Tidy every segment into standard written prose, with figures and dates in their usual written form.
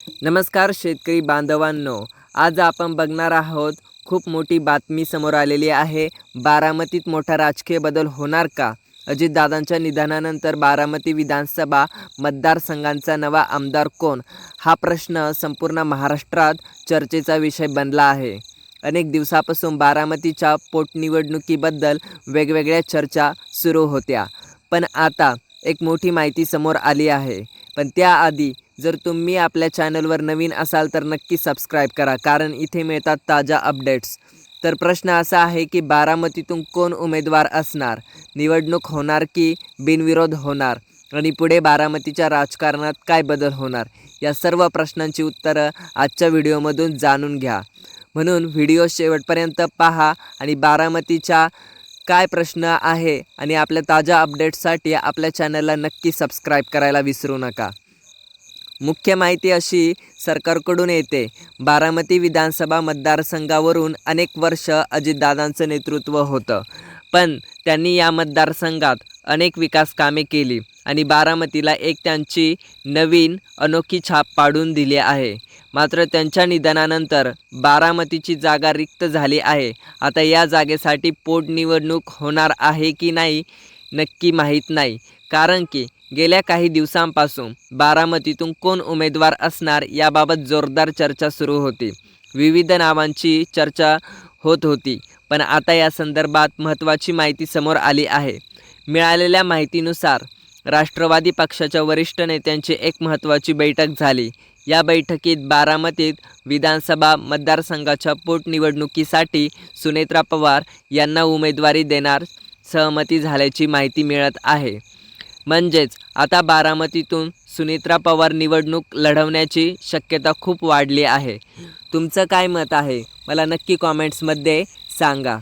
नमस्कार शेतकरी बांधवांनो, आज आपण बघणार आहोत खूप मोठी बातमी समोर आलेली आहे। बारामतीत मोठा राजकीय बदल होणार का? अजितदादांच्या निधनानंतर बारामती विधानसभा मतदारसंघाचा नवा आमदार कोण? हा प्रश्न संपूर्ण महाराष्ट्रात चर्चेचा विषय बनला आहे। अनेक दिवसापासून बारामतीच्या पोटनिवडणुकीबद्दल वेगवेगळ्या चर्चा सुरू होत्या, पण आता एक मोठी माहिती समोर आली आहे। पण त्याआधी जर तुम्ही आपल्या चॅनलवर नवीन असाल तर नक्की सबस्क्राईब करा, कारण इथे मिळतात ताजा अपडेट्स। तर प्रश्न असा आहे की बारामतीतून कोण उमेदवार असणार, निवडणूक होणार की बिनविरोध होणार, आणि पुढे बारामतीच्या राजकारणात काय बदल होणार, या सर्व प्रश्नांची उत्तरं आजच्या व्हिडिओमधून जाणून घ्या। म्हणून व्हिडिओ शेवटपर्यंत पहा आणि बारामतीच्या काय प्रश्न आहे आणि आपल्या ताज्या अपडेट्ससाठी आपल्या चॅनलला नक्की सबस्क्राईब करायला विसरू नका। मुख्य माहिती अशी सरकारकडून येते, बारामती विधानसभा मतदारसंघावरून अनेक वर्ष अजितदादांचं नेतृत्व होतं, पण त्यांनी या मतदारसंघात अनेक विकास कामे केली आणि बारामतीला एक त्यांची नवीन अनोखी छाप पाडून दिली आहे। मात्र त्यांच्या निधनानंतर बारामतीची जागा रिक्त झाली आहे। आता या जागेसाठी पोटनिवडणूक होणार आहे की नाही नक्की माहीत नाही, कारण की गेल्या काही दिवसांपासून बारामतीतून कोण उमेदवार असणार याबाबत जोरदार चर्चा सुरू होती। विविध नावांची चर्चा होत होती, पण आता या संदर्भात महत्त्वाची माहिती समोर आली आहे। मिळालेल्या माहितीनुसार राष्ट्रवादी पक्षाच्या वरिष्ठ नेत्यांची एक महत्त्वाची बैठक झाली। या बैठकीत बारामतीत विधानसभा मतदारसंघाच्या पोटनिवडणुकीसाठी सुनेत्रा पवार यांना उमेदवारी देणार सहमती झाल्याची माहिती मिळत आहे। म्हणजेच आता बारामतीतून सुनेत्रा पवार निवडणूक लढवण्याची शक्यता खूप वाढली आहे। तुमचं काय मत आहे मला नक्की कॉमेंट्समध्ये सांगा।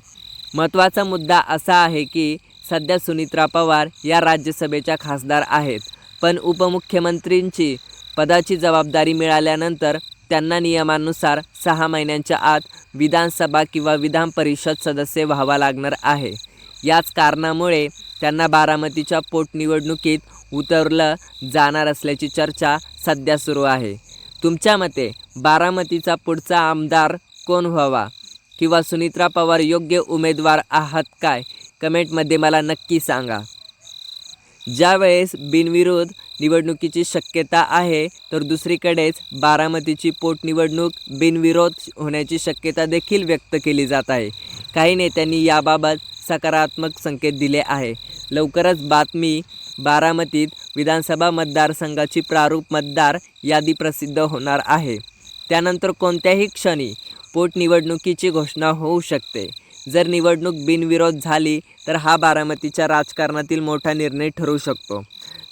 महत्त्वाचा मुद्दा असा आहे की सध्या सुनेत्रा पवार या राज्यसभेच्या खासदार आहेत, पण उपमुख्यमंत्रींची पदाची जबाबदारी मिळाल्यानंतर त्यांना नियमानुसार 6 महिन्यांच्या आत विधानसभा किंवा विधान परिषद सदस्य व्हावा लागणार आहे। याच कारणामुळे त्यांना बारामतीच्या पोटनिवडणुकीत उतरलं जाणार असल्याची चर्चा सध्या सुरू आहे। तुमच्या मते बारामतीचा पुढचा आमदार कोण व्हावा, किंवा सुनेत्रा पवार योग्य उमेदवार आहात काय? कमेंटमध्ये मला नक्की सांगा। ज्यावेळेस बिनविरोध निवडणुकीची शक्यता आहे, तर दुसरीकडेच बारामतीची पोटनिवडणूक बिनविरोध होण्याची शक्यता देखील व्यक्त केली जात आहे। काही नेत्यांनी याबाबत सकारात्मक संकेत दिले आहे। लवकरच बातमी बारामतीत विधानसभा मतदारसंघाची प्रारूप मतदार यादी प्रसिद्ध होणार आहे। त्यानंतर कोणत्याही क्षणी पोटनिवडणुकीची घोषणा होऊ शकते। जर निवडणूक बिनविरोध झाली तर हा बारामतीच्या राजकारणातील मोठा निर्णय ठरू शकतो।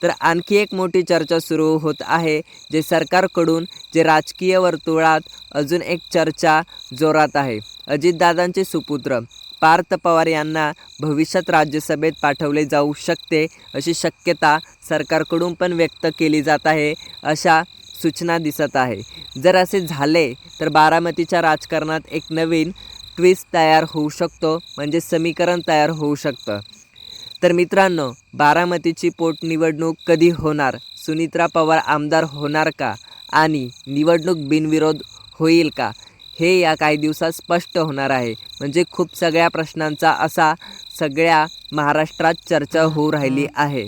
तर आणखी एक मोठी चर्चा सुरू होत आहे, जे सरकारकडून जे राजकीय वर्तुळात अजून एक चर्चा जोरात आहे। अजितदादांचे सुपुत्र पार्थ पवार यांना भविष्यात राज्यसभेत पाठवले जाऊ शकते अशी शक्यता सरकारकडून पण व्यक्त केली जात आहे, अशा सूचना दिसत आहे। जर असे झाले तर बारामतीच्या राजकारणात एक नवीन ट्विस्ट तयार होऊ शकतो, म्हणजे समीकरण तयार होऊ शकतं। तर मित्रांनो, बारामतीची पोटनिवडणूक कधी होणार, सुनेत्रा पवार आमदार होणार का, आणि निवडणूक बिनविरोध होईल का, हे या काही दिवसात स्पष्ट होणार आहे। म्हणजे खूप सगळ्या प्रश्नांचा असा सगळ्या महाराष्ट्रात चर्चा होऊ राहिली आहे।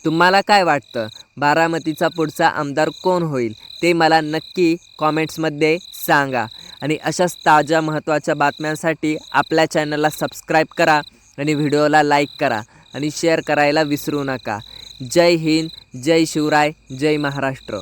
तुम्हाला काय वाटतं, बारामतीचा पुढचा आमदार कोण होईल ते मला नक्की कॉमेंट्समध्ये सांगा। आणि अशाच ताज्या महत्त्वाच्या बातम्यांसाठी आपल्या चॅनलला सबस्क्राईब करा आणि व्हिडिओला लाईक करा आणि शेअर करायला विसरू नका। जय हिंद, जय शिवराय, जय महाराष्ट्र।